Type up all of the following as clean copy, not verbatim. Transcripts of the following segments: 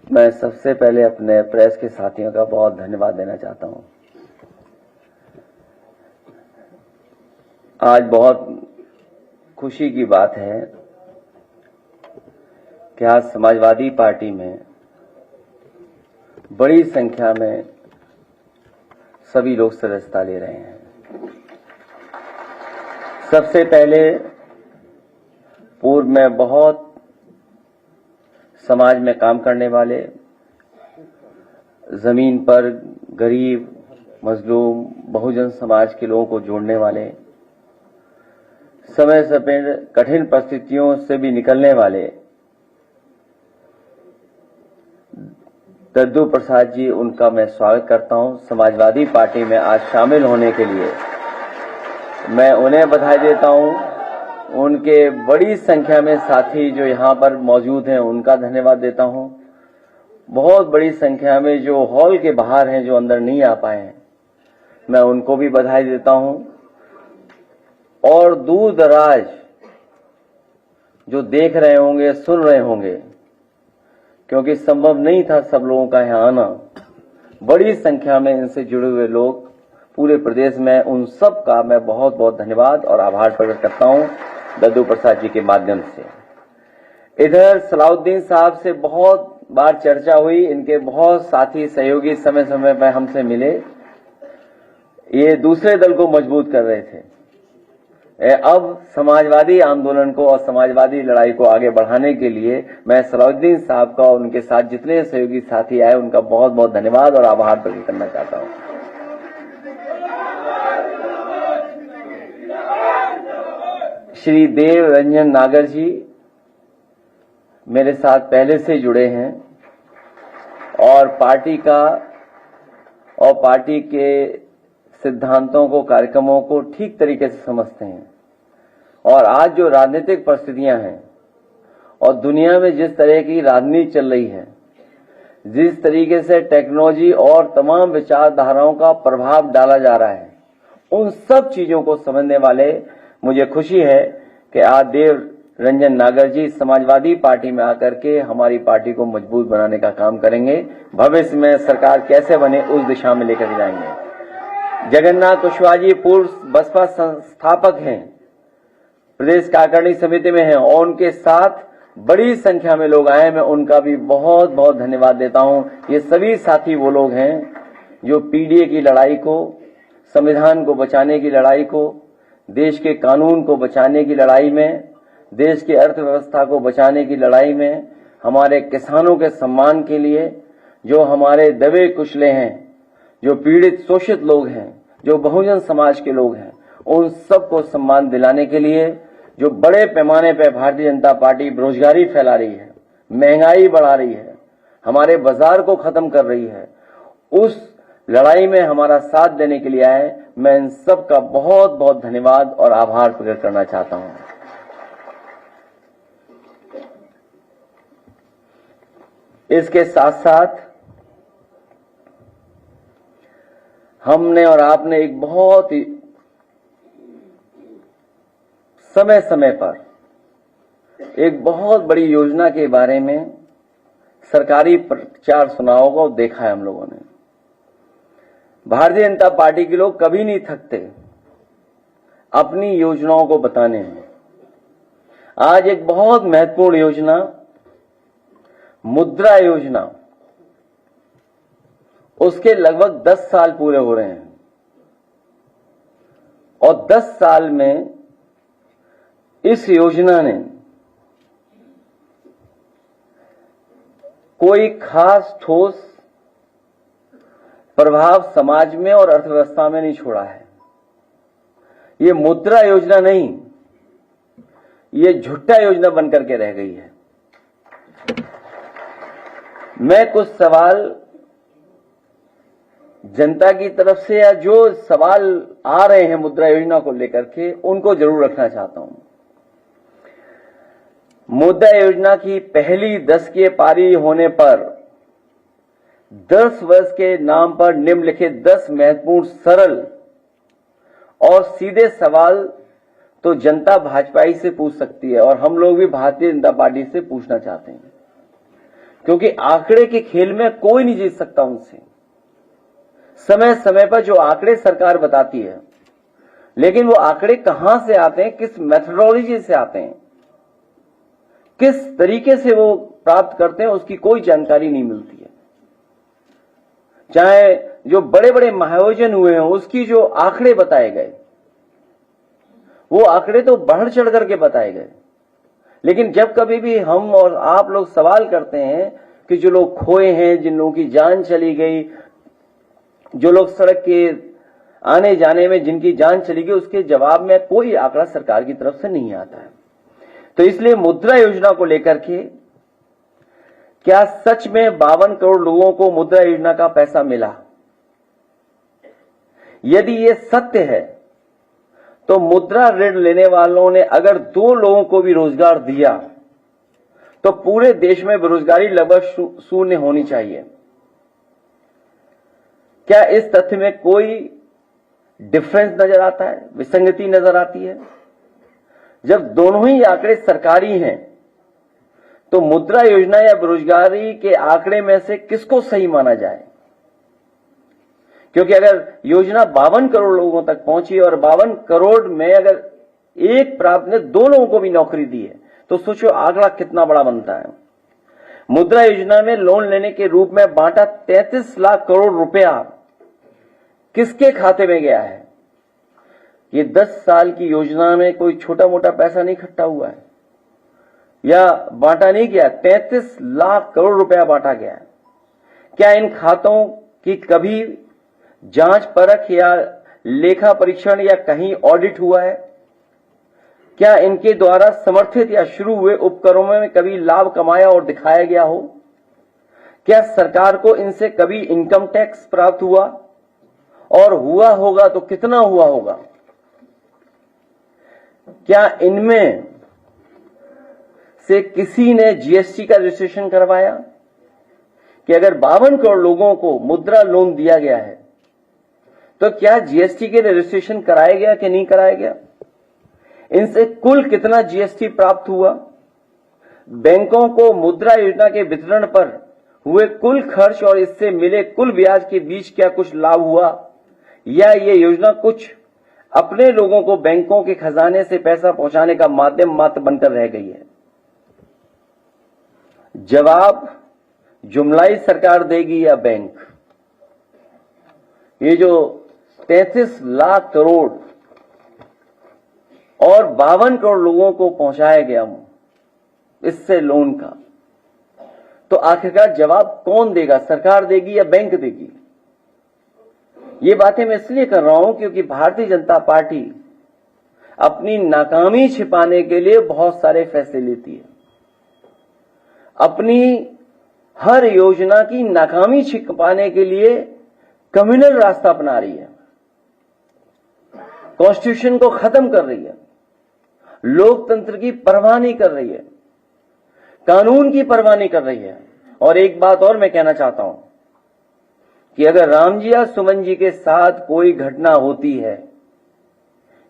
मैं सबसे पहले अपने प्रेस के साथियों का बहुत धन्यवाद देना चाहता हूं। आज बहुत खुशी की बात है कि आज समाजवादी पार्टी में बड़ी संख्या में सभी लोग सदस्यता ले रहे हैं। सबसे पहले पूर्व में बहुत समाज में काम करने वाले, जमीन पर गरीब, मजलूम, बहुजन समाज के लोगों को जोड़ने वाले, समय समय कठिन परिस्थितियों से भी निकलने वाले दद्दू प्रसाद जी, उनका मैं स्वागत करता हूं। समाजवादी पार्टी में आज शामिल होने के लिए मैं उन्हें बधाई देता हूं। उनके बड़ी संख्या में साथी जो यहां पर मौजूद हैं, उनका धन्यवाद देता हूं। बहुत बड़ी संख्या में जो हॉल के बाहर हैं, जो अंदर नहीं आ पाए हैं, मैं उनको भी बधाई देता हूं। और दूर दराज जो देख रहे होंगे, सुन रहे होंगे, क्योंकि संभव नहीं था सब लोगों का यहां आना, बड़ी संख्या में इनसे जुड़े हुए लोग पूरे प्रदेश में, उन सब का मैं बहुत बहुत धन्यवाद और आभार प्रकट करता हूं दद्दू प्रसाद जी के माध्यम से। इधर सलाउद्दीन साहब से बहुत बार चर्चा हुई, इनके बहुत साथी सहयोगी समय समय पर हमसे मिले, ये दूसरे दल को मजबूत कर रहे थे। अब समाजवादी आंदोलन को और समाजवादी लड़ाई को आगे बढ़ाने के लिए मैं सलाउद्दीन साहब का और उनके साथ जितने सहयोगी साथी आए, उनका बहुत बहुत धन्यवाद और आभार प्रकट करना चाहता हूं। श्री देव रंजन नागर जी मेरे साथ पहले से जुड़े हैं और पार्टी के सिद्धांतों को, कार्यक्रमों को ठीक तरीके से समझते हैं। और आज जो राजनीतिक परिस्थितियां हैं और दुनिया में जिस तरह की राजनीति चल रही है, जिस तरीके से टेक्नोलॉजी और तमाम विचारधाराओं का प्रभाव डाला जा रहा है, उन सब चीजों को समझने वाले, मुझे खुशी है कि आज देव रंजन नागर जी समाजवादी पार्टी में आकर के हमारी पार्टी को मजबूत बनाने का काम करेंगे। भविष्य में सरकार कैसे बने, उस दिशा में लेकर जाएंगे। जगन्नाथ कुशवाहा जी पूर्व बसपा संस्थापक हैं, प्रदेश कार्यकारिणी समिति में हैं और उनके साथ बड़ी संख्या में लोग आए। मैं उनका भी बहुत बहुत धन्यवाद देता हूं। ये सभी साथी वो लोग हैं जो पीडीए की लड़ाई को, संविधान को बचाने की लड़ाई को, देश के कानून को बचाने की लड़ाई में, देश की अर्थव्यवस्था को बचाने की लड़ाई में, हमारे किसानों के सम्मान के लिए, जो हमारे दबे कुचले हैं, जो पीड़ित शोषित लोग हैं, जो बहुजन समाज के लोग हैं, उन सबको सम्मान दिलाने के लिए जो बड़े पैमाने पर भारतीय जनता पार्टी बेरोजगारी फैला रही है, महंगाई बढ़ा रही है, हमारे बाजार को खत्म कर रही है, उस लड़ाई में हमारा साथ देने के लिए आए। मैं इन सब का बहुत बहुत धन्यवाद और आभार प्रकट करना चाहता हूं। इसके साथ साथ हमने और आपने एक बहुत ही समय समय पर एक बहुत बड़ी योजना के बारे में सरकारी प्रचार सुनाव को देखा है। हम लोगों ने, भारतीय जनता पार्टी के लोग कभी नहीं थकते अपनी योजनाओं को बताने में। आज एक बहुत महत्वपूर्ण योजना, मुद्रा योजना, उसके लगभग 10 साल पूरे हो रहे हैं और 10 साल में इस योजना ने कोई खास ठोस प्रभाव समाज में और अर्थव्यवस्था में नहीं छोड़ा है। ये मुद्रा योजना नहीं, ये झुट्टा योजना बनकर के रह गई है। मैं कुछ सवाल जनता की तरफ से, या जो सवाल आ रहे हैं मुद्रा योजना को लेकर के, उनको जरूर रखना चाहता हूं। मुद्रा योजना की पहली 10वीं पारी होने पर 10 वर्ष के नाम पर निम्नलिखित 10 महत्वपूर्ण, सरल और सीधे सवाल तो जनता भाजपा ही से पूछ सकती है और हम लोग भी भारतीय जनता पार्टी से पूछना चाहते हैं। क्योंकि आंकड़े के खेल में कोई नहीं जीत सकता उनसे। समय समय पर जो आंकड़े सरकार बताती है, लेकिन वो आंकड़े कहां से आते हैं, किस मेथोडोलॉजी से आते हैं, किस तरीके से वो प्राप्त करते हैं, उसकी कोई जानकारी नहीं मिलती है। चाहे जो बड़े बड़े महाआयोजन हुए हैं, उसकी जो आंकड़े बताए गए, वो आंकड़े तो बढ़ चढ़ करके बताए गए, लेकिन जब कभी भी हम और आप लोग सवाल करते हैं कि जो लोग खोए हैं, जिन लोगों की जान चली गई, जो लोग सड़क के आने जाने में जिनकी जान चली गई, उसके जवाब में कोई आंकड़ा सरकार की तरफ से नहीं आता है। तो इसलिए मुद्रा योजना को लेकर के क्या सच में 52 करोड़ लोगों को मुद्रा योजना का पैसा मिला? यदि ये सत्य है तो मुद्रा ऋण लेने वालों ने अगर 2 लोगों को भी रोजगार दिया तो पूरे देश में बेरोजगारी लगभग शून्य होनी चाहिए। क्या इस तथ्य में कोई डिफरेंस नजर आता है, विसंगति नजर आती है? जब दोनों ही आंकड़े सरकारी हैं तो मुद्रा योजना या बेरोजगारी के आंकड़े में से किसको सही माना जाए? क्योंकि अगर योजना 52 करोड़ लोगों तक पहुंची और 52 करोड़ में अगर एक प्राप्त ने 2 लोगों को भी नौकरी दी है, तो सोचो आंकड़ा कितना बड़ा बनता है। मुद्रा योजना में लोन लेने के रूप में बांटा 33 लाख करोड़ रुपया किसके खाते में गया है? ये 10 साल की योजना में कोई छोटा मोटा पैसा नहीं इकट्ठा हुआ है या बांटा नहीं गया, 33 लाख करोड़ रुपया बांटा गया है। क्या इन खातों की कभी जांच परख या लेखा परीक्षण या कहीं ऑडिट हुआ है? क्या इनके द्वारा समर्थित या शुरू हुए उपक्रमों में कभी लाभ कमाया और दिखाया गया हो? क्या सरकार को इनसे कभी इनकम टैक्स प्राप्त हुआ, और हुआ होगा तो कितना हुआ होगा? क्या इनमें से किसी ने जीएसटी का रजिस्ट्रेशन करवाया? कि अगर 52 करोड़ लोगों को मुद्रा लोन दिया गया है तो क्या जीएसटी के रजिस्ट्रेशन कराया गया कि नहीं कराया गया? इनसे कुल कितना जीएसटी प्राप्त हुआ? बैंकों को मुद्रा योजना के वितरण पर हुए कुल खर्च और इससे मिले कुल ब्याज के बीच क्या कुछ लाभ हुआ, या ये योजना कुछ अपने लोगों को बैंकों के खजाने से पैसा पहुंचाने का माध्यम मात्र बनकर रह गई है? जवाब जुमलाई सरकार देगी या बैंक? ये जो 33 लाख करोड़ और 52 करोड़ लोगों को पहुंचाया गया इससे लोन का, तो आखिरकार जवाब कौन देगा? सरकार देगी या बैंक देगी? ये बातें मैं इसलिए कर रहा हूं क्योंकि भारतीय जनता पार्टी अपनी नाकामी छिपाने के लिए बहुत सारे फैसले लेती है। अपनी हर योजना की नाकामी छिपाने के लिए कम्युनल रास्ता अपना रही है, कॉन्स्टिट्यूशन को खत्म कर रही है, लोकतंत्र की परवाह नहीं कर रही है, कानून की परवाह नहीं कर रही है। और एक बात और मैं कहना चाहता हूं कि अगर राम जी या सुमन जी के साथ कोई घटना होती है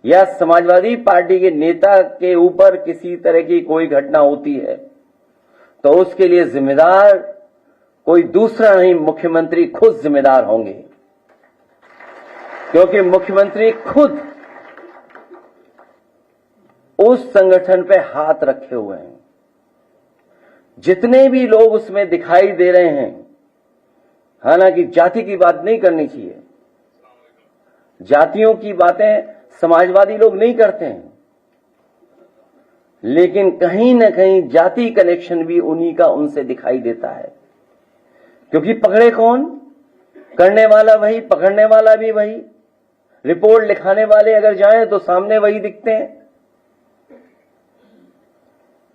या समाजवादी पार्टी के नेता के ऊपर किसी तरह की कोई घटना होती है, तो उसके लिए जिम्मेदार कोई दूसरा नहीं, मुख्यमंत्री खुद जिम्मेदार होंगे। क्योंकि मुख्यमंत्री खुद उस संगठन पे हाथ रखे हुए हैं। जितने भी लोग उसमें दिखाई दे रहे हैं, हालांकि जाति की बात नहीं करनी चाहिए, जातियों की बातें समाजवादी लोग नहीं करते हैं, लेकिन कहीं ना कहीं जाति कनेक्शन भी उन्हीं का उनसे दिखाई देता है। क्योंकि पकड़े कौन? करने वाला वही, पकड़ने वाला भी वही, रिपोर्ट लिखाने वाले अगर जाएं तो सामने वही दिखते हैं।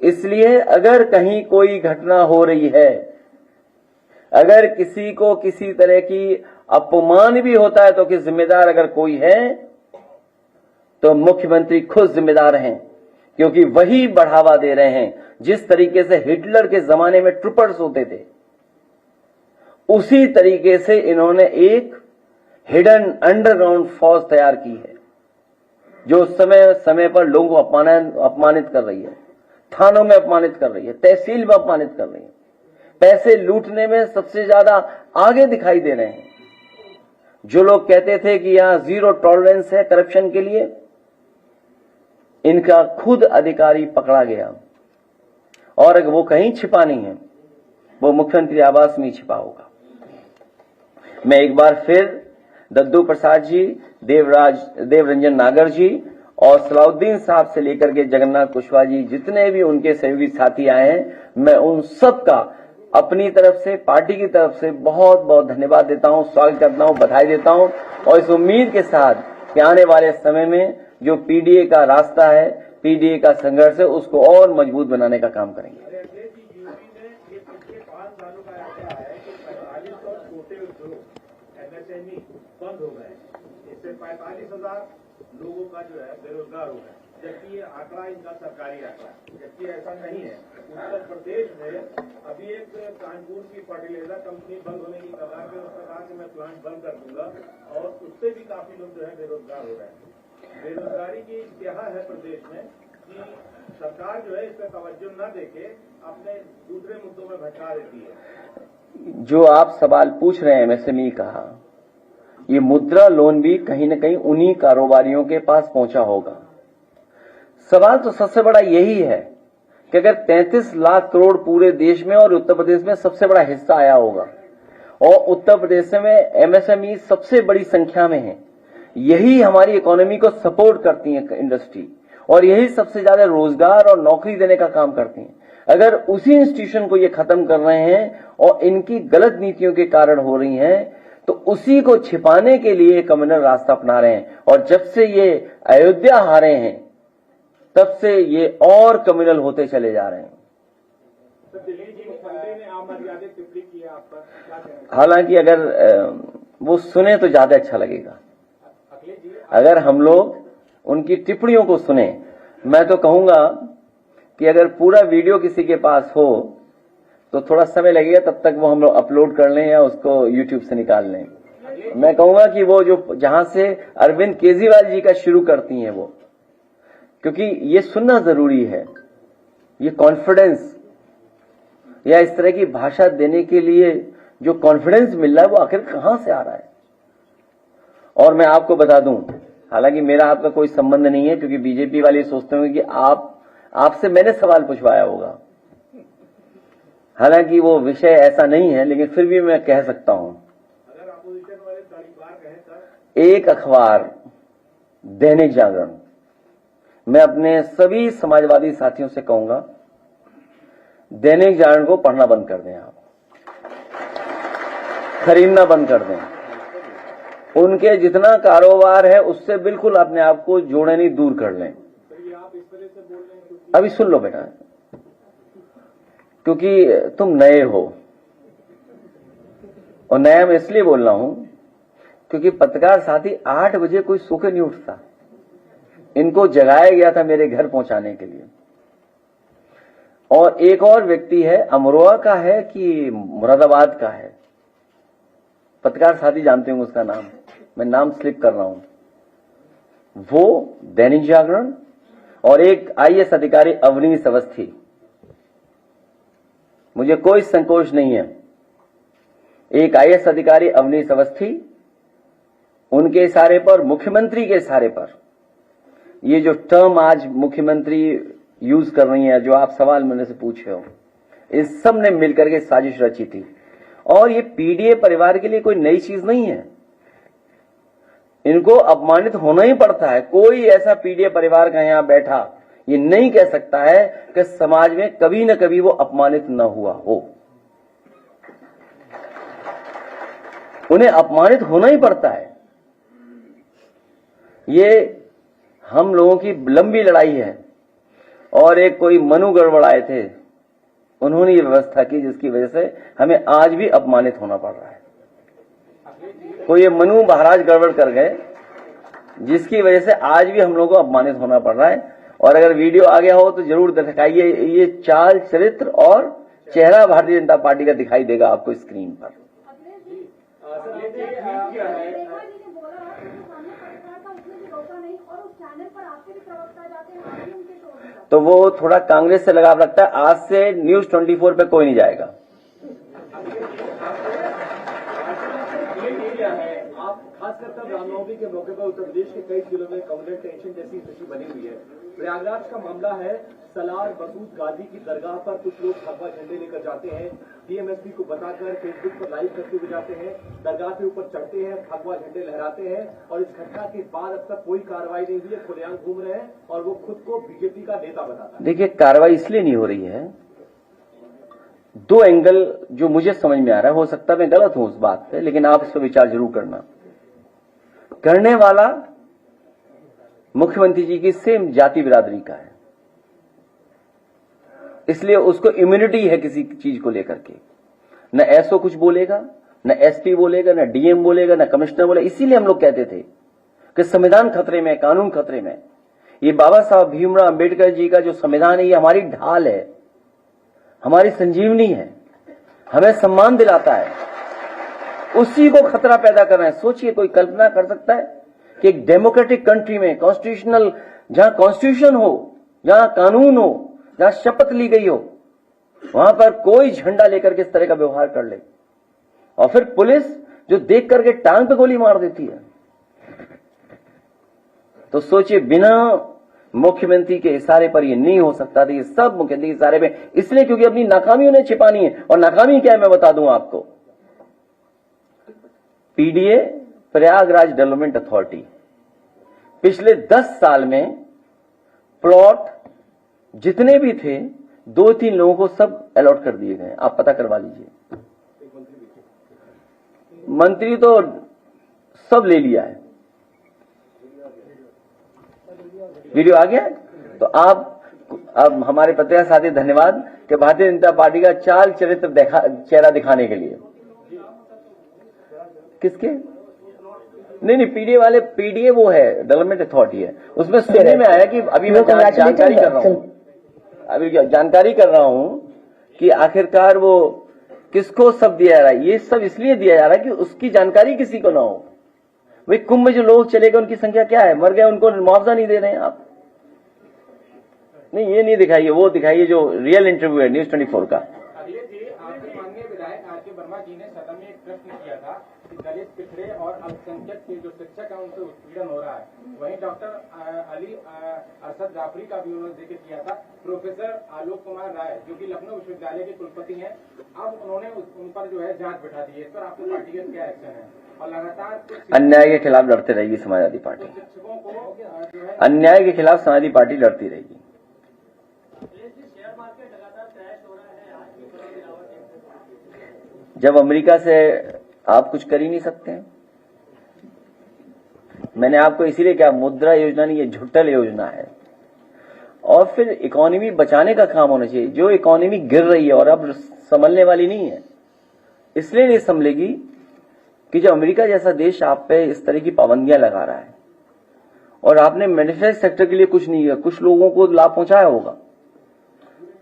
इसलिए अगर कहीं कोई घटना हो रही है, अगर किसी को किसी तरह की अपमान भी होता है, तो कि जिम्मेदार अगर कोई है तो मुख्यमंत्री खुद जिम्मेदार हैं, क्योंकि वही बढ़ावा दे रहे हैं। जिस तरीके से हिटलर के जमाने में ट्रूपर्स होते थे, उसी तरीके से इन्होंने एक हिडन अंडरग्राउंड फौज तैयार की है, जो समय समय पर लोगों को अपमानित कर रही है, थानों में अपमानित कर रही है, तहसील में अपमानित कर रही है। पैसे लूटने में सबसे ज्यादा आगे दिखाई दे रहे हैं। जो लोग कहते थे कि यहां जीरो टॉलरेंस है करप्शन के लिए, इनका खुद अधिकारी पकड़ा गया और वो कहीं छिपा नहीं है, वो मुख्यमंत्री आवास में छिपा होगा। मैं एक बार फिर दद्दू प्रसाद जी, देवरंजन नागर जी और सलाउद्दीन साहब से लेकर के जगन्नाथ कुशवाहा जी, जितने भी उनके सहयोगी साथी आए हैं, मैं उन सब का अपनी तरफ से, पार्टी की तरफ से बहुत बहुत धन्यवाद देता हूं, स्वागत करता हूं, बधाई देता हूं और इस उम्मीद के साथ कि आने वाले समय में जो पीडीए का रास्ता है, पीडीए का संघर्ष है, उसको और मजबूत बनाने का काम करेंगे। बंद हो गए, इससे 45,000 लोगों का जो है बेरोजगार हो गए, जबकि ये आंकड़ा इनका सरकारी आंकड़ा, जबकि ऐसा नहीं है। उत्तर प्रदेश में अभी एक कानपुर की फर्टिलाइजर कंपनी बंद होने की कगार पे उसने कहा कि मैं प्लांट बंद कर दूंगा और उससे भी काफी लोग जो है बेरोजगार हो रहे हैं। बेरोजगारी की क्या है प्रदेश में कि सरकार जो है इस पर तवज्जो न देके अपने दूसरे मुद्दों में भटका देती है। जो आप सवाल पूछ रहे हैं एमएसएमई का, ये मुद्रा लोन भी कहीं न कहीं उन्हीं कारोबारियों के पास पहुंचा होगा। सवाल तो सबसे बड़ा यही है कि अगर 33 लाख करोड़ पूरे देश में और उत्तर प्रदेश में सबसे बड़ा हिस्सा आया होगा और उत्तर प्रदेश में एमएसएमई सबसे बड़ी संख्या में है, यही हमारी इकोनॉमी को सपोर्ट करती है इंडस्ट्री, और यही सबसे ज्यादा रोजगार और नौकरी देने का काम करती हैं। अगर उसी इंस्टीट्यूशन को ये खत्म कर रहे हैं और इनकी गलत नीतियों के कारण हो रही हैं, तो उसी को छिपाने के लिए कम्युनल रास्ता अपना रहे हैं। और जब से ये अयोध्या हारे हैं, तब से ये और कम्युनल होते चले जा रहे हैं। हालांकि अगर वो सुने तो ज्यादा अच्छा लगेगा। अगर हम लोग उनकी टिप्पणियों को सुने, मैं तो कहूंगा कि अगर पूरा वीडियो किसी के पास हो तो थोड़ा समय लगेगा, तब तक वो हम लोग अपलोड कर लें या उसको यूट्यूब से निकाल लें। मैं कहूंगा कि वो जो जहां से अरविंद केजरीवाल जी का शुरू करती हैं वो, क्योंकि ये सुनना जरूरी है। ये कॉन्फिडेंस या इस तरह की भाषा देने के लिए जो कॉन्फिडेंस मिल रहा है वो आखिर कहां से आ रहा है। और मैं आपको बता दूं, हालांकि मेरा आपका कोई संबंध नहीं है, क्योंकि बीजेपी वाले सोचते होंगे कि आपसे मैंने सवाल पूछवाया होगा। हालांकि वो विषय ऐसा नहीं है, लेकिन फिर भी मैं कह सकता हूं। अगर अपोजिशन वाले तारीखवार कहें तो एक अखबार दैनिक जागरण, मैं अपने सभी समाजवादी साथियों से कहूंगा, दैनिक जागरण को पढ़ना बंद कर दें, आप खरीदना बंद कर दें। उनके जितना कारोबार है उससे बिल्कुल अपने आप को जोड़े नहीं, दूर कर लें। आप इस तरह से बोल रहे हैं अभी सुन लो बेटा, क्योंकि तुम नए हो, और नया मैं इसलिए बोल रहा हूं क्योंकि पत्रकार साथी 8 बजे कोई सो के नहीं उठता। इनको जगाया गया था मेरे घर पहुंचाने के लिए। और एक और व्यक्ति है, अमरोहा का है कि मुरादाबाद का है, पत्रकार साथी जानते होंगे उसका नाम, मैं नाम स्लिप कर रहा हूं। वो दैनिक जागरण, और एक आईएएस अधिकारी अवनीश अवस्थी। मुझे कोई संकोच नहीं है, एक आईएएस अधिकारी अवनीश अवस्थी, उनके इशारे पर, मुख्यमंत्री के इशारे पर, ये जो टर्म आज मुख्यमंत्री यूज कर रही है, जो आप सवाल मेरे से पूछे हो, इस सब ने मिलकर के साजिश रची थी। और ये पीडीए परिवार के लिए कोई नई चीज नहीं है, इनको अपमानित होना ही पड़ता है। कोई ऐसा पीडीए परिवार का यहां बैठा ये नहीं कह सकता है कि समाज में कभी न कभी वो अपमानित न हुआ हो। उन्हें अपमानित होना ही पड़ता है। ये हम लोगों की लंबी लड़ाई है, और एक कोई मनु गड़बड़ आए थे, उन्होंने ये व्यवस्था की जिसकी वजह से हमें आज भी अपमानित होना पड़ रहा है। कोई ये मनु महाराज गड़बड़ कर गए जिसकी वजह से आज भी हम लोगों को अपमानित होना पड़ रहा है। और अगर वीडियो आ गया हो तो जरूर दिखाइए, ये चाल चरित्र और चेहरा भारतीय जनता पार्टी का दिखाई देगा आपको स्क्रीन पर। तो वो थोड़ा कांग्रेस से लगाव रखता है। आज से न्यूज 24 पे कोई नहीं जाएगा। एरिया है, आप खासकर तब रामनवमी के मौके पर उत्तर प्रदेश के कई जिलों में कम्युनल टेंशन जैसी स्थिति बनी हुई है। प्रयागराज का मामला है, सलार मसूद गाजी की दरगाह पर कुछ लोग भगवा झंडे लेकर जाते हैं, डीएमएसपी को बताकर फेसबुक पर लाइव करते हुए जाते हैं, दरगाह के ऊपर चढ़ते हैं, भगवा झंडे लहराते हैं और इस घटना के बाद अब तक कोई कार्रवाई नहीं हुई है, खुलेआम घूम रहे हैं और वो खुद को बीजेपी का नेता बताता है। देखिए, कार्रवाई इसलिए नहीं हो रही है, दो एंगल जो मुझे समझ में आ रहा है, हो सकता है मैं गलत हूं उस बात पे, लेकिन आप इस पर विचार जरूर करना। करने वाला मुख्यमंत्री जी की सेम जाति बिरादरी का है, इसलिए उसको इम्यूनिटी है किसी चीज को लेकर के। न एसओ कुछ बोलेगा, न एसपी बोलेगा, न डीएम बोलेगा, न कमिश्नर बोलेगा। इसीलिए हम लोग कहते थे कि संविधान खतरे में, कानून खतरे में। ये बाबा साहब भीमराव अंबेडकर जी का जो संविधान है, ये हमारी ढाल है, हमारी संजीवनी है, हमें सम्मान दिलाता है। उसी को खतरा पैदा कर रहे हैं। सोचिए, कोई कल्पना कर सकता है कि एक डेमोक्रेटिक कंट्री में, कॉन्स्टिट्यूशनल, जहां कॉन्स्टिट्यूशन हो, जहां कानून हो, जहां शपथ ली गई हो, वहां पर कोई झंडा लेकर के इस तरह का व्यवहार कर ले, और फिर पुलिस जो देख करके टांग पे गोली मार देती है। तो सोचिए, बिना मुख्यमंत्री के इशारे पर ये नहीं हो सकता था। ये सब मुख्यमंत्री के इशारे पे, इसलिए क्योंकि अपनी नाकामी उन्हें छिपानी है। और नाकामी क्या है मैं बता दूं आपको। पीडीए, प्रयागराज डेवलपमेंट अथॉरिटी, पिछले 10 साल में प्लॉट जितने भी थे, 2-3 लोगों को सब अलॉट कर दिए गए। आप पता करवा लीजिए। मंत्री तो सब ले लिया है। वीडियो आ गया। तो आप, अब हमारे पत्रकार साथी धन्यवाद कि भारतीय जनता पार्टी का चाल चरित्र चेहरा दिखाने के लिए। किसके? नहीं, पीडीए वाले, पीडीए वो है डेवलपमेंट अथॉरिटी है, उसमें सुनने में आया कि अभी मैं जानकारी कर रहा हूं, कि आखिरकार वो किसको सब दिया जा रहा है। ये सब इसलिए दिया जा रहा है कि उसकी जानकारी किसी को ना हो। भाई, कुंभ में जो लोग चले गए उनकी संख्या क्या है, मर गए, उनको मुआवजा नहीं दे रहे हैं आप। नहीं, ये नहीं दिखाइए, वो दिखाइए जो रियल इंटरव्यू है न्यूज 24 का। अखिलेश जी, आपके माननीय विधायक आर के वर्मा जी ने सदन में एक प्रश्न किया था कि दलित, पिछड़े और अल्पसंख्यक के जो शिक्षक है उनसे उत्पीड़न हो रहा है। वहीं डॉक्टर अली अरशद जाफरी का भी उन्होंने जिक्र किया था। प्रोफेसर आलोक कुमार राय जो कि लखनऊ विश्वविद्यालय के कुलपति हैं, अब उन्होंने उन पर जो है जांच बैठा दी है। इस पर आपकी पार्टी का क्या एक्शन है? और लगातार अन्याय के खिलाफ लड़ते रहेगी समाजवादी पार्टी। शिक्षकों को जो है अन्याय के खिलाफ समाजवादी पार्टी लड़ती रहेगी। जब अमेरिका से आप कुछ कर ही नहीं सकते हैं। मैंने आपको इसीलिए क्या, मुद्रा योजना नहीं, ये झुट्टल योजना है। और फिर इकोनॉमी बचाने का काम होना चाहिए। जो इकोनॉमी गिर रही है और अब संभलने वाली नहीं है, इसलिए नहीं संभलेगी कि जो अमेरिका जैसा देश आप पे इस तरह की पाबंदियां लगा रहा है और आपने मैन्युफैक्चरिंग सेक्टर के लिए कुछ नहीं किया, कुछ लोगों को लाभ पहुंचाया होगा।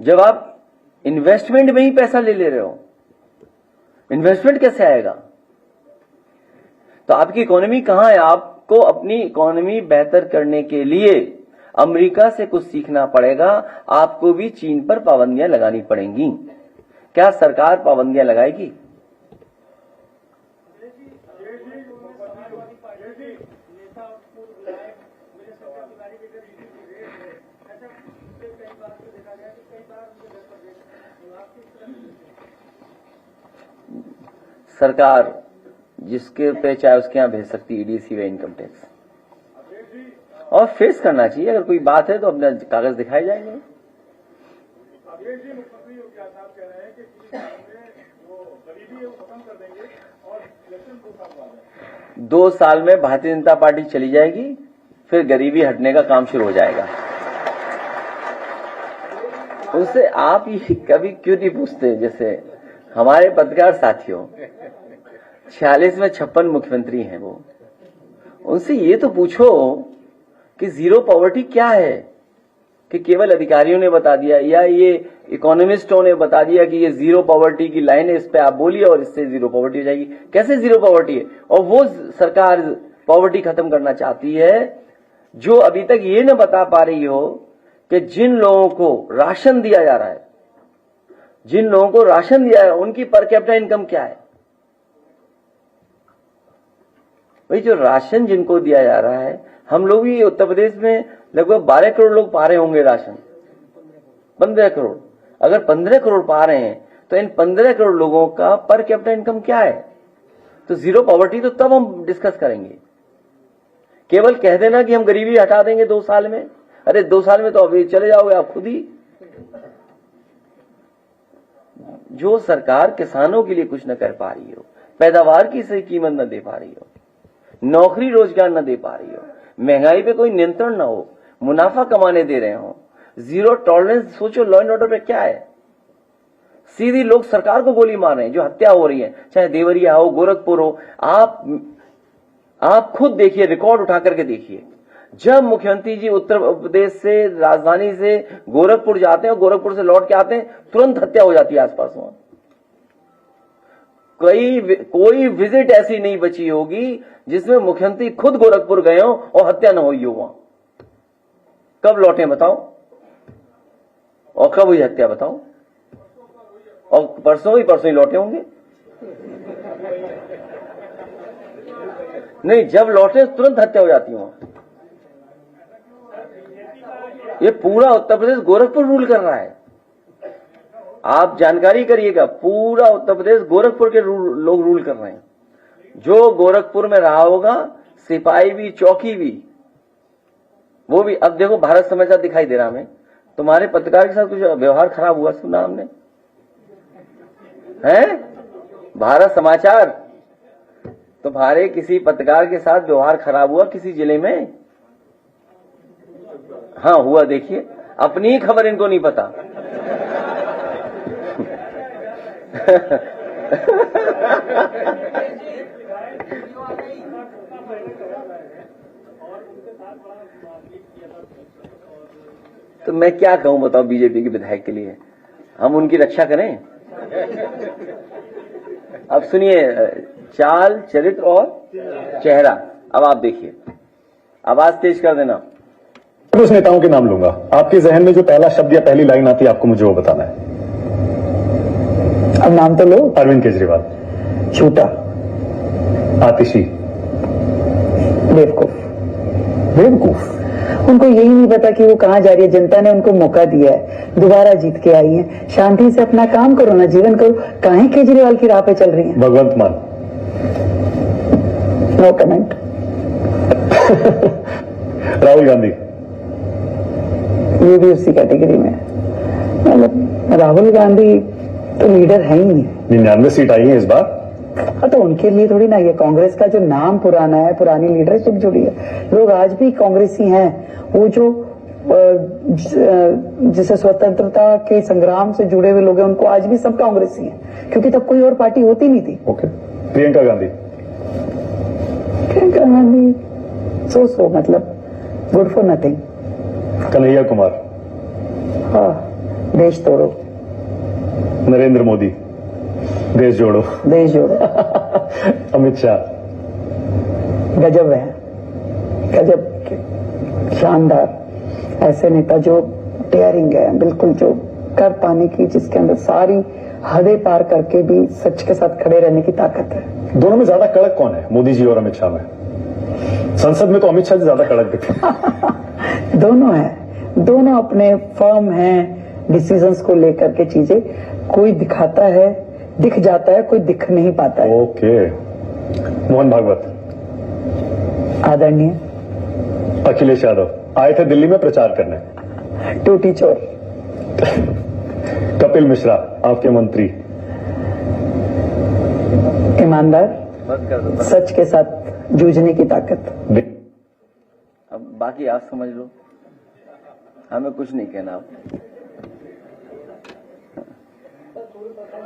जब आप इन्वेस्टमेंट में ही पैसा ले रहे हो, इन्वेस्टमेंट कैसे आएगा? तो आपकी इकोनॉमी कहां है? आपको अपनी इकोनॉमी बेहतर करने के लिए अमेरिका से कुछ सीखना पड़ेगा। आपको भी चीन पर पाबंदियां लगानी पड़ेंगी। क्या सरकार पाबंदियां लगाएगी? सरकार जिसके पे चाहे उसके यहां भेज सकती है ईडीसी व इनकम टैक्स, और फेस करना चाहिए। अगर कोई बात है तो अपने कागज दिखाए जाएंगे। 2 साल में भारतीय जनता पार्टी चली जाएगी, फिर गरीबी हटने का काम शुरू हो जाएगा। उससे आप ये कभी क्यों नहीं पूछते? जैसे हमारे पत्रकार साथियों 46 में 56 मुख्यमंत्री हैं, वो उनसे ये तो पूछो कि जीरो पॉवर्टी क्या है, कि केवल अधिकारियों ने बता दिया या ये इकोनॉमिस्टों ने बता दिया कि ये जीरो पॉवर्टी की लाइन है, इस पे आप बोलिए और इससे जीरो पॉवर्टी हो जाएगी। कैसे जीरो पॉवर्टी है? और वो सरकार पॉवर्टी खत्म करना चाहती है जो अभी तक ये न बता पा रही हो कि जिन लोगों को राशन दिया जा रहा है, जिन लोगों को राशन दिया है, उनकी पर कैपिटा इनकम क्या है। भाई जो राशन जिनको दिया जा रहा है, हम लोग भी उत्तर प्रदेश में लगभग 12 करोड़ लोग पा रहे होंगे राशन, 15 करोड़। अगर 15 करोड़ पा रहे हैं तो इन 15 करोड़ लोगों का पर कैपिटा इनकम क्या है? तो जीरो पॉवर्टी तो तब हम डिस्कस करेंगे। केवल कह देना कि हम गरीबी हटा देंगे 2 साल में, अरे 2 साल में तो अभी चले जाओगे आप खुद ही। जो सरकार किसानों के लिए कुछ न कर पा रही हो, पैदावार की सही कीमत न दे पा रही हो, नौकरी रोजगार न दे पा रही हो, महंगाई पे कोई नियंत्रण न हो, मुनाफा कमाने दे रहे हो, जीरो टॉलरेंस, सोचो लॉ एंड ऑर्डर पे क्या है। सीधी लोग सरकार को गोली मार रहे हैं, जो हत्या हो रही है, चाहे देवरिया हो, गोरखपुर हो। आप खुद देखिए, रिकॉर्ड उठा करके देखिए, जब मुख्यमंत्री जी उत्तर प्रदेश से राजधानी से गोरखपुर जाते हैं और गोरखपुर से लौट के आते हैं, तुरंत हत्या हो जाती है आसपास वहां। कोई विजिट ऐसी नहीं बची होगी जिसमें मुख्यमंत्री खुद गोरखपुर गए हो और हत्या न हुई हो वहां। कब लौटे बताओ, और कब हुई हत्या बताओ? और परसों ही लौटे होंगे। नहीं, जब लौटे तुरंत हत्या हो जाती वहां। ये पूरा उत्तर प्रदेश गोरखपुर रूल कर रहा है। आप जानकारी करिएगा, पूरा उत्तर प्रदेश गोरखपुर के लोग रूल कर रहे हैं। जो गोरखपुर में रहा होगा, सिपाही भी, चौकी भी, वो भी। अब देखो, भारत समाचार दिखाई दे रहा हमें, तुम्हारे पत्रकार के साथ कुछ व्यवहार खराब हुआ, सुना हमने है? भारत समाचार, तुम्हारे किसी पत्रकार के साथ व्यवहार खराब हुआ किसी जिले में? हाँ हुआ, देखिए, अपनी ही खबर इनको नहीं पता। तो मैं क्या कहूं बताओ बीजेपी के विधायक के लिए? हम उनकी रक्षा करें? अब सुनिए, चाल, चरित्र और चेहरा। अब आप देखिए, आवाज तेज कर देना। उस नेताओं के नाम लूंगा, आपके जहन में जो पहला शब्द या पहली लाइन आती है आपको मुझे वो बताना है। अब नाम तो लो। अरविंद केजरीवाल। झूठा। आतिशी। बेवकूफ। बेवकूफ। उनको यही नहीं पता कि वो कहाँ जा रही है। जनता ने उनको मौका दिया है, दोबारा जीत के आई है। शांति से अपना काम करो ना, जीवन करो। काहे केजरीवाल की राह पे चल रही है? भगवंत मान। No comment. राहुल गांधी। ये भी उसी कैटेगरी में। मतलब राहुल गांधी तो लीडर है ही नहीं। 99 सीट आई है इस बार। हाँ, तो उनके लिए थोड़ी ना, ये कांग्रेस का जो नाम पुराना है, पुरानी लीडरशिप जुड़ी है, लोग आज भी कांग्रेसी हैं। वो जो जिसे स्वतंत्रता के संग्राम से जुड़े हुए लोग हैं, उनको आज भी सब कांग्रेसी हैं, क्योंकि तब कोई और पार्टी होती नहीं थी। ओके। प्रियंका गांधी। प्रियंका गांधी सो मतलब good for nothing. Kanhaiya Kumar. हाँ, देश तोड़ो। नरेंद्र मोदी। देश जोड़ो। देश जोड़ो। अमित शाह। गजब है, गजब के शानदार ऐसे नेता जो डेयरिंग है, बिल्कुल जो कर पाने की, जिसके अंदर सारी हदें पार करके भी सच के साथ खड़े रहने की ताकत है। दोनों में ज्यादा कड़क कौन है, मोदी जी और अमित शाह में? संसद में तो अमित शाह जी ज्यादा कड़क दिखते। दोनों है, दोनों अपने फर्म हैं डिसीजंस को लेकर के। चीजें कोई दिखाता है, दिख जाता है, कोई दिख नहीं पाता है। ओके। मोहन भागवत। आदरणीय। अखिलेश यादव आए थे दिल्ली में प्रचार करने। टूटी चोर। कपिल मिश्रा आपके मंत्री। ईमानदार, सच के साथ जूझने की ताकत। अब बाकी आप समझ लो, हमें कुछ नहीं कहना।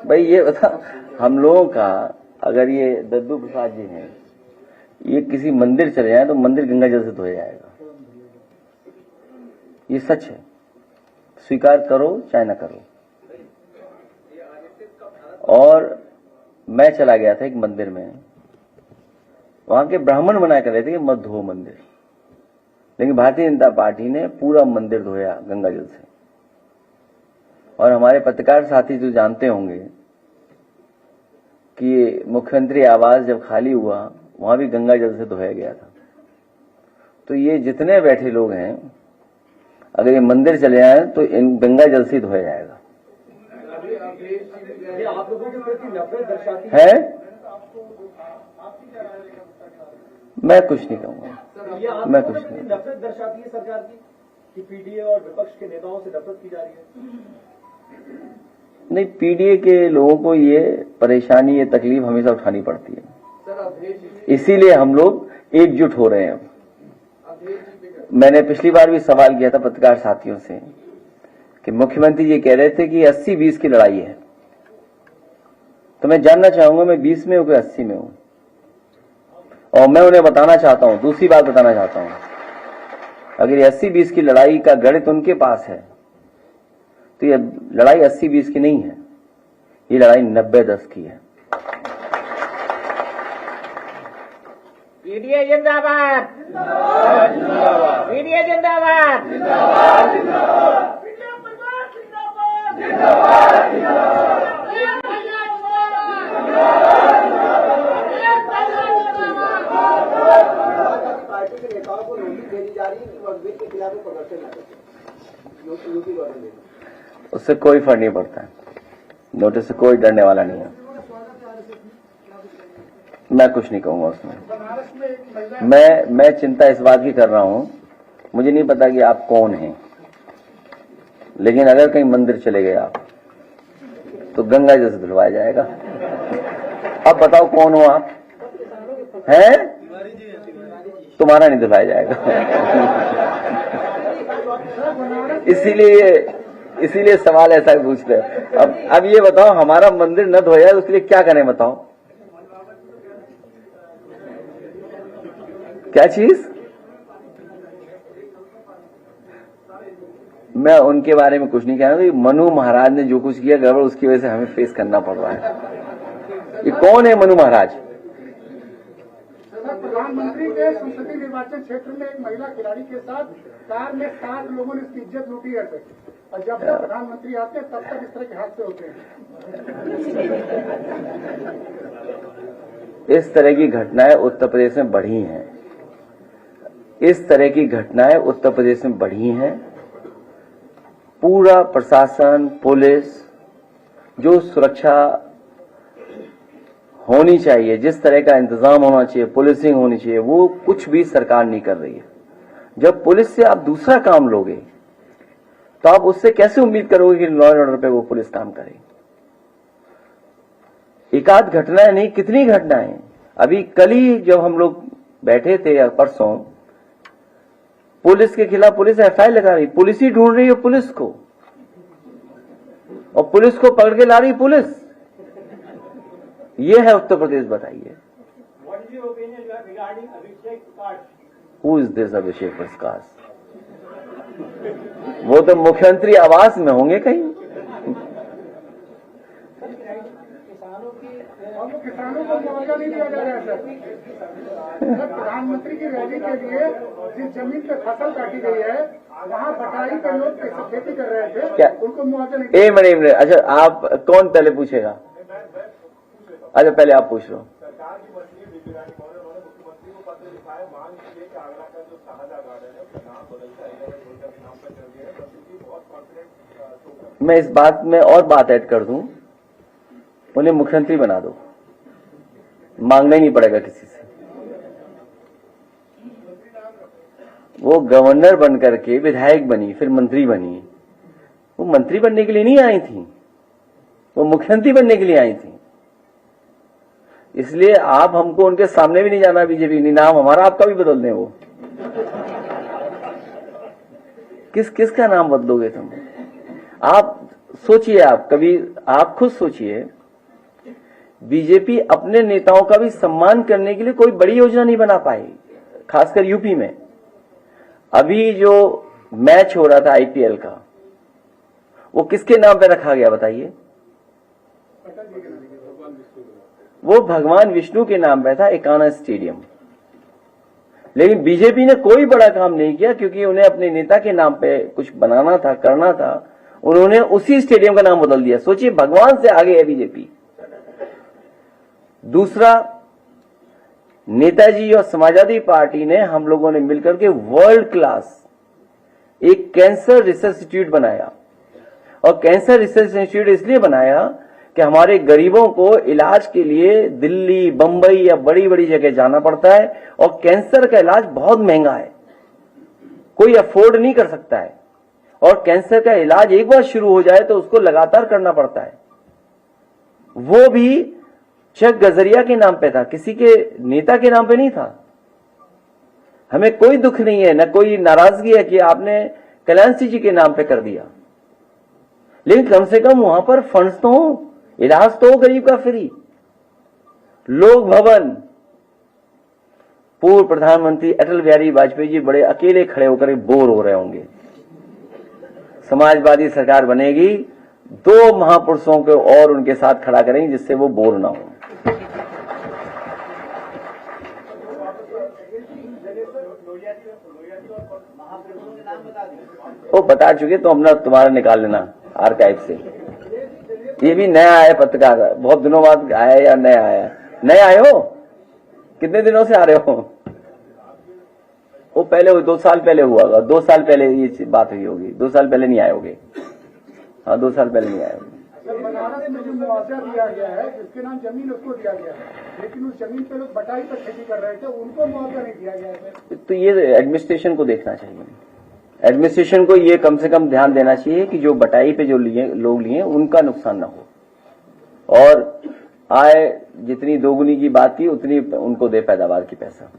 भाई ये बता, हम लोगों का, अगर ये दद्दू प्रसाद जी हैं, ये किसी मंदिर चले जाए तो मंदिर गंगा जल से धोया जाएगा। ये सच है, स्वीकार करो चाहे ना करो। और मैं चला गया था एक मंदिर में, वहां के ब्राह्मण मना कर रहे थे कि मत धो मंदिर, लेकिन भारतीय जनता पार्टी ने पूरा मंदिर धोया गंगा जल से। और हमारे पत्रकार साथी जो जानते होंगे कि मुख्यमंत्री आवास जब खाली हुआ, वहां भी गंगा जल से धोया गया था। तो ये जितने बैठे लोग हैं, अगर ये मंदिर चले आए तो इन गंगा जल से धोया जाएगा। ये आप लोगों के प्रति नफरत दर्शाती है? मैं कुछ नहीं कहूंगा। ये आप मैं लोगों कुछ के नहीं। प्रति नफरत दर्शाती है सरकार की कि पीडीए और विपक्ष के नेताओं से नफरत की जा रही है। नहीं, पीडीए के लोगों को ये परेशानी, ये तकलीफ हमेशा उठानी पड़ती है, इसीलिए हम लोग एकजुट हो रहे हैं। मैंने पिछली बार भी सवाल किया था पत्रकार साथियों से कि मुख्यमंत्री जी कह रहे थे कि 80-20 की लड़ाई है, तो मैं जानना चाहूंगा मैं 20 में हूं कि 80 में हूं। और मैं उन्हें बताना चाहता हूं, दूसरी बात बताना चाहता हूं, अगर 80-20 की लड़ाई का गणित उनके पास है तो ये लड़ाई 80-20 की नहीं है, ये लड़ाई 90-10 की है। पीडीए जिंदाबाद, पीडीए जिंदाबाद, पार्टी के नेताओं को नोटिस भेजी जा रही है कि वह बिल के खिलाफ प्रदर्शन न करें। यूपी गवर्नमेंट ने उससे कोई फर्क नहीं पड़ता है, नोटिस से कोई डरने वाला नहीं है। मैं कुछ नहीं कहूंगा उसमें। मैं चिंता इस बात की कर रहा हूं, मुझे नहीं पता कि आप कौन हैं, लेकिन अगर कहीं मंदिर चले गए आप तो गंगा जल से धुलवाया जाएगा। अब बताओ कौन हो आप? हैं? तुम्हारा नहीं धुलाया जाएगा। इसीलिए सवाल ऐसा पूछ रहे। अब ये बताओ, हमारा मंदिर न धोया उसके लिए क्या करें बताओ? क्या चीज? मैं उनके बारे में कुछ नहीं कह रहा। मनु महाराज ने जो कुछ किया गड़बड़, उसकी वजह से हमें फेस करना पड़ रहा है। ये कौन है मनु महाराज? प्रधानमंत्री के संसदीय निर्वाचन क्षेत्र में एक महिला खिलाड़ी के साथ कार में 7 लोगों ने इसकी इज्जत लूटी है, और जब तक प्रधानमंत्री आते हैं तब तक इस तरह के हादसे होते हैं। इस तरह की घटनाएं उत्तर प्रदेश में बढ़ी हैं। इस तरह की घटनाएं उत्तर प्रदेश में बढ़ी हैं। पूरा प्रशासन, पुलिस, जो सुरक्षा होनी चाहिए, जिस तरह का इंतजाम होना चाहिए, पुलिसिंग होनी चाहिए, वो कुछ भी सरकार नहीं कर रही है। जब पुलिस से आप दूसरा काम लोगे तो आप उससे कैसे उम्मीद करोगे कि लॉ एंड ऑर्डर पे वो पुलिस काम करे? एक आध घटनाएं नहीं, कितनी घटनाएं। अभी कल ही जब हम लोग बैठे थे या परसों, पुलिस के खिलाफ पुलिस एफआईआर लगा रही, पुलिस ही ढूंढ रही है पुलिस को, और पुलिस को पकड़ के ला रही पुलिस। ये है उत्तर प्रदेश। बताइए, who is this Abhishek Prakash? वो तो मुख्यमंत्री आवास में होंगे कहीं। किसानों को मुआवजा नहीं दिया जा रहा है सर। प्रधानमंत्री की रैली के लिए जिस जमीन पे फसल काटी गई है, वहाँ बटाई के लोग खेती कर रहे थे, क्या? उनको मुआवजा नहीं। एक मिनट। अच्छा, आप कौन पहले पूछेगा? अच्छा, पहले आप पूछ लो। सरकार की मंत्री बिजरानी महोदय, उन्होंने मुख्यमंत्री को पत्र लिखा है, मांग की है कि आगरा का जो शाहजहां गार्डन है उसका नाम बदलता है, के नाम पर कर दिया है। प्रसिद्धि बहुत कॉन्फिडेंट। मैं इस बात में और बात ऐड कर दूं, उन्हें मुख्यमंत्री बना दो, मांगना ही नहीं पड़ेगा किसी से। वो गवर्नर बन करके विधायक बनी, फिर मंत्री बनी। वो मंत्री बनने के लिए नहीं आई थी, वो मुख्यमंत्री बनने के लिए आई थी। इसलिए आप हमको उनके सामने भी नहीं जाना, बीजेपी नहीं, नाम हमारा आपका भी बदल दें। वो किसका नाम बदलोगे तुम? आप सोचिए, आप कभी आप खुद सोचिए, बीजेपी अपने नेताओं का भी सम्मान करने के लिए कोई बड़ी योजना नहीं बना पाई, खासकर यूपी में। अभी जो मैच हो रहा था आईपीएल का, वो किसके नाम पे रखा गया बताइए? वो भगवान विष्णु के नाम पे था, एकाना स्टेडियम। लेकिन बीजेपी ने कोई बड़ा काम नहीं किया, क्योंकि उन्हें अपने नेता के नाम पे कुछ बनाना था, करना था, उन्होंने उसी स्टेडियम का नाम बदल दिया। सोचिए, भगवान से आगे है बीजेपी। दूसरा, नेताजी और समाजवादी पार्टी ने, हम लोगों ने मिलकर के वर्ल्ड क्लास एक कैंसर रिसर्च इंस्टीट्यूट बनाया। और कैंसर रिसर्च इंस्टीट्यूट इसलिए बनाया कि हमारे गरीबों को इलाज के लिए दिल्ली, बंबई या बड़ी बड़ी जगह जाना पड़ता है और कैंसर का इलाज बहुत महंगा है, कोई अफोर्ड नहीं कर सकता है। और कैंसर का इलाज एक बार शुरू हो जाए तो उसको लगातार करना पड़ता है। वो भी चक गजरिया के नाम पे था, किसी के नेता के नाम पे नहीं था। हमें कोई दुख नहीं है, न कोई नाराजगी है कि आपने कल्याण सिंह जी के नाम पे कर दिया, लेकिन कम से कम वहां पर फंड्स तो हो, इलाज तो हो गरीब का फ्री। लोक भवन, पूर्व प्रधानमंत्री अटल बिहारी वाजपेयी जी बड़े अकेले खड़े होकर बोर हो रहे होंगे। समाजवादी सरकार बनेगी, 2 महापुरुषों को और उनके साथ खड़ा करेंगे जिससे वो बोर ना हो। वो बता चुके, तो अपना तुम्हारा निकाल लेना आर्काइव से। ये भी नया है पत्रकार, बहुत दिनों बाद आया या नया आया? नए आए हो? कितने दिनों से आ रहे हो? वो पहले 2 साल पहले हुआ होगा, 2 साल पहले ये बात हुई होगी। 2 साल पहले नहीं आए होगे। हाँ, 2 साल पहले नहीं आए होगे। बनारस में जो मुआवजा दिया गया है, जिसके नाम जमीन उसको दिया गया है, लेकिन उस जमीन पे लोग बटाई पर खेती कर रहे थे, उनको मुआवजा नहीं दिया गया है। तो ये एडमिनिस्ट्रेशन को देखना चाहिए। एडमिनिस्ट्रेशन को ये कम से कम ध्यान देना चाहिए कि जो बटाई पे जो लोग लिए उनका नुकसान ना हो, और आय जितनी दोगुनी की बात की उतनी उनको दे पैदावार की पैसा।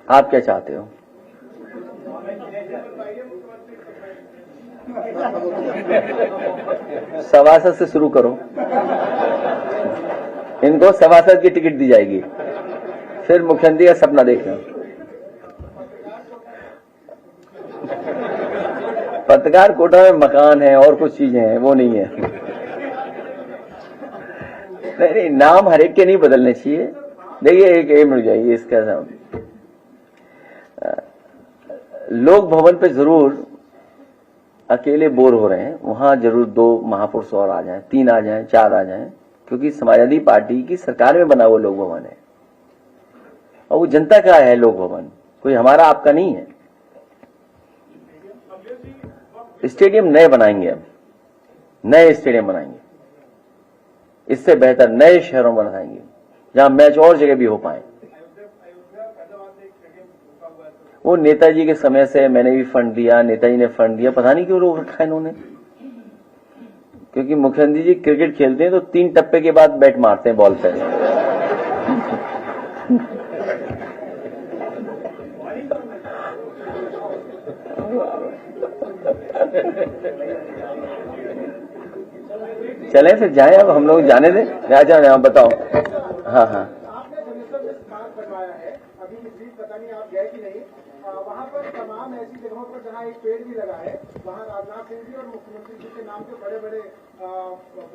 आप क्या चाहते हो? सभासद से शुरू करो, इनको सभासद की टिकट दी जाएगी, फिर मुख्यमंत्री का सपना देखना। पत्रकार कोटा में मकान है और कुछ चीजें हैं, वो नहीं है। नहीं, नाम हर एक के नहीं बदलने चाहिए। देखिए, एक एम मिल जाइए इसका नाम। लोक भवन पे जरूर अकेले बोर हो रहे हैं, वहां जरूर 2 महापुरुष और आ जाएं, 3 आ जाएं, 4 आ जाएं, क्योंकि समाजवादी पार्टी की सरकार में बना हुआ लोक भवन है और वो जनता का है। लोक भवन कोई हमारा आपका नहीं है। स्टेडियम नए बनाएंगे, अब नए स्टेडियम बनाएंगे, इससे बेहतर नए शहरों में बनाएंगे जहां मैच और जगह भी हो पाए। वो नेताजी के समय से मैंने भी फंड दिया, नेताजी ने फंड दिया, पता नहीं क्यों रोक रखा है इन्होंने। क्योंकि मुख्यमंत्री जी क्रिकेट खेलते हैं तो 3 टप्पे के बाद बैट मारते हैं बॉल पे। चले फिर जाए, अब हम लोग जाने दें। जाए बताओ। हाँ हाँ, वहाँ पर तमाम ऐसी जगहों पर जहाँ एक पेड़ भी लगा है, वहाँ राजनाथ सिंह जी और मुख्यमंत्री जी के नाम के बड़े बड़े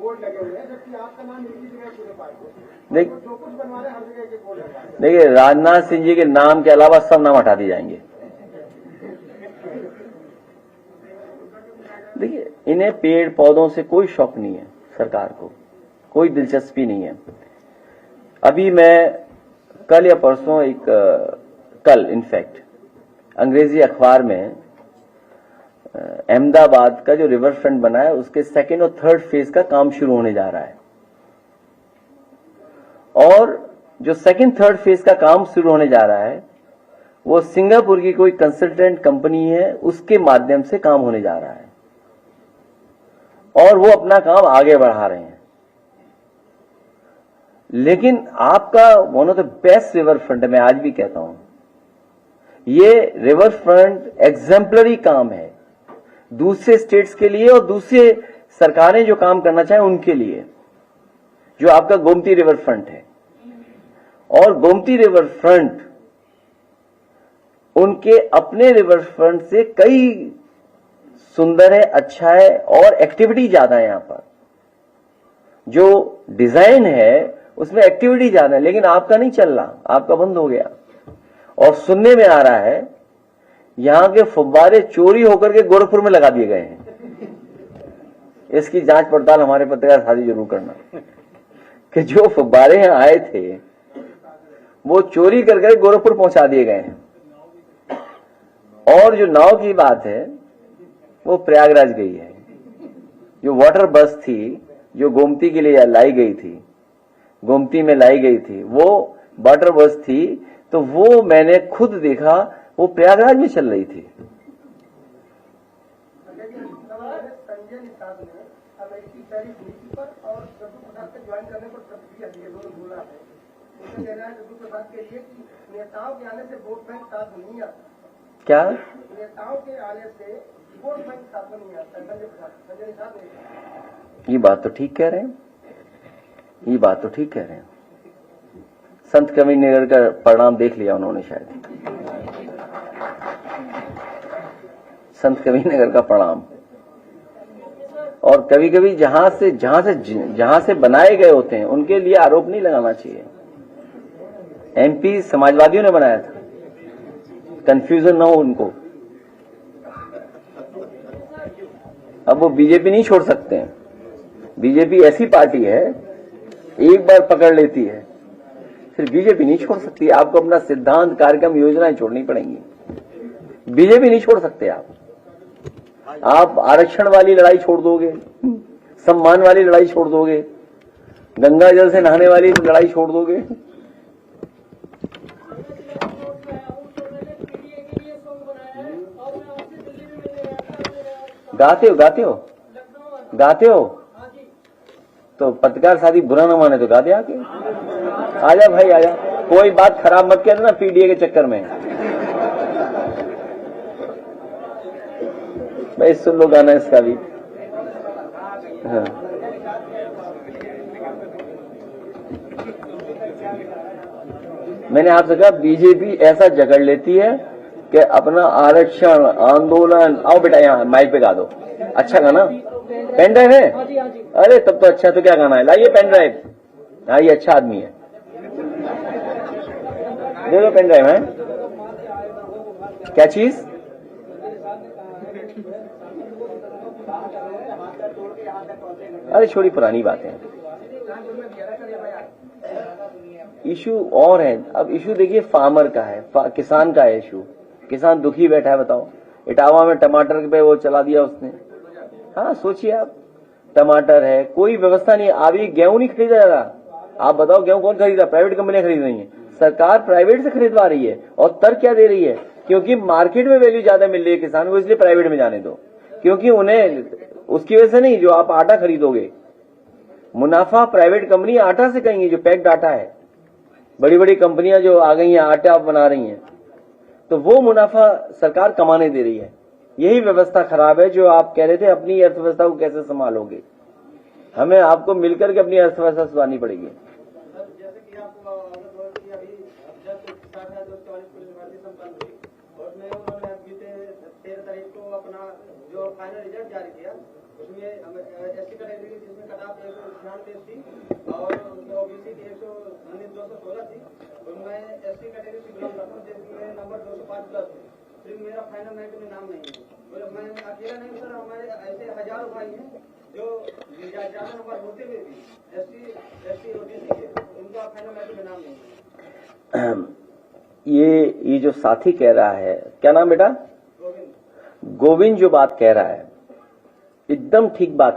बोर्ड लगे हुए हैं, जबकि आपका नाम एक ही जगह पूरे पार्टी जो कुछ बनवा रहे हर जगह के बोर्ड लगा है। देखिए, राजनाथ सिंह जी के नाम के अलावा सब नाम हटा दिए जाएंगे। देखिए, इन्हें पेड़ पौधों से कोई शौक नहीं है, सरकार को कोई दिलचस्पी नहीं है। अभी मैं कल या परसों कल इनफैक्ट अंग्रेजी अखबार में अहमदाबाद का जो रिवर फ्रंट बना है उसके 2nd और 3rd फेज का काम शुरू होने जा रहा है, और जो 2nd 3rd फेज का काम शुरू होने जा रहा है वो सिंगापुर की कोई कंसल्टेंट कंपनी है, उसके माध्यम से काम होने जा रहा है और वो अपना काम आगे बढ़ा रहे हैं। लेकिन आपका one of the best river front, मैं आज भी कहता हूं, ये रिवर फ्रंट एग्जाम्पलरी काम है दूसरे स्टेट्स के लिए और दूसरे सरकारें जो काम करना चाहें उनके लिए, जो आपका गोमती रिवर फ्रंट है। और गोमती रिवर फ्रंट उनके अपने रिवर फ्रंट से कई सुंदर है, अच्छा है और एक्टिविटी ज्यादा है। यहां पर जो डिजाइन है उसमें एक्टिविटी ज्यादा है, लेकिन आपका नहीं चल रहा, आपका बंद हो गया। और सुनने में आ रहा है यहां के फुब्बारे चोरी होकर के गोरखपुर में लगा दिए गए हैं। इसकी जांच पड़ताल हमारे पत्रकार साथी जरूर करना कि जो फुब्बारे यहां आए थे वो चोरी करके गोरखपुर पहुंचा दिए गए हैं। और जो नाव की बात है वो प्रयागराज गई है। जो वाटर बस थी जो गोमती के लिए लाई गई थी, गोमती में लाई गई थी, वो वाटर बस थी, तो वो मैंने खुद देखा, वो प्रयागराज में चल रही थी। संजय निषाद ने अमेरिकी टैरिफ नीति पर और जदू प्रसाद से ज्वाइन करने पर प्रतिक्रिया दी है, दोनों बोला है। उनका कहना है जदू प्रसाद के लिए कि नेताओं के आने से वोट बैंक साथ नहीं आता। क्या नेताओं के आने से वोट बैंक साथ नहीं आता। संजय निषाद ने ये बात तो ठीक कह रहे हैं, ये बात तो ठीक कह रहे हैं। संत कबीरनगर का परिणाम देख लिया उन्होंने शायद, संत कबीरनगर का परिणाम। और कभी कभी जहां से बनाए गए होते हैं उनके लिए आरोप नहीं लगाना चाहिए। एमपी समाजवादियों ने बनाया था, कंफ्यूजन ना हो उनको। अब वो बीजेपी नहीं छोड़ सकते हैं। बीजेपी ऐसी पार्टी है, एक बार पकड़ लेती है फिर बीजेपी नहीं छोड़ सकती। आपको अपना सिद्धांत, कार्यक्रम, योजनाएं छोड़नी पड़ेंगी। बीजेपी नहीं छोड़ सकते आप आरक्षण वाली लड़ाई छोड़ दोगे, सम्मान वाली लड़ाई छोड़ दोगे, गंगा जल से नहाने वाली लड़ाई छोड़ दोगे। गाते हो तो पत्रकार साथी बुरा न माने तो गा दे आके। आजा भाई आजा, कोई बात खराब मत कहना पीडीए के चक्कर में। भाई सुन लो गाना इसका भी। हाँ। मैंने आपसे कहा बीजेपी ऐसा जकड़ लेती है कि अपना आरक्षण आंदोलन, आओ बेटा यहाँ माइक पे गा दो। अच्छा गाना, पेन ड्राइव है? अरे तब तो अच्छा, तो क्या गाना है, लाइए पेन ड्राइव। हाँ ये अच्छा आदमी है, दे दो पेन ड्राइव। है क्या चीज? अरे छोड़ी पुरानी बातें, इशू और है। अब इशू देखिए फार्मर का है, किसान का है इशू। किसान दुखी बैठा है, बताओ। इटावा में टमाटर पे वो चला दिया उसने। हाँ सोचिए आप, टमाटर है, कोई व्यवस्था नहीं। अभी गेहूं नहीं खरीदा जा रहा। आप बताओ गेहूं कौन खरीदा? प्राइवेट कंपनियां खरीद रही है, सरकार प्राइवेट से खरीदवा रही है। और तर्क क्या दे रही है? क्योंकि मार्केट में वैल्यू ज्यादा मिल रही है किसान को, इसलिए प्राइवेट में जाने दो। क्योंकि उन्हें उसकी वजह से नहीं, जो आप आटा खरीदोगे मुनाफा प्राइवेट कंपनी आटा से कहेंगी, जो पैक्ड आटा है। बड़ी बड़ी कंपनियां जो आ गई हैं आटा बना रही हैं, तो वो मुनाफा सरकार कमाने दे रही है। यही व्यवस्था खराब है। जो आप कह रहे थे अपनी अर्थव्यवस्था को कैसे संभालोगे, हमें आपको मिलकर के अपनी अर्थव्यवस्था सुधारनी पड़ेगी। जैसे कि आप अभी जब 44 पुलिस भर्ती संपन्न हुई और में उन्होंने बीते 13 तारीख को अपना जो फाइनल रिजल्ट जारी किया, उसमें एससी कैटेगरी जिसमें कटाप 196 थी और ओबीसी की 216 थी, उनमें एससी कैटेगरी से बिलोंग करता हूँ जिसमें नंबर 205+ है। फिर मेरा फाइनल मेरिट में नाम नहीं है। मैं अकेला नहीं सर, हमारे ऐसे हजारों भाई हैं जो ज्यादा नंबर होते हुए भी एससी ओबीसी के, उनका फाइनल मेरिट में नाम नहीं है। ये जो साथी कह रहा है, क्या नाम बेटा? गोविंद जो बात कह रहा है एकदम ठीक बात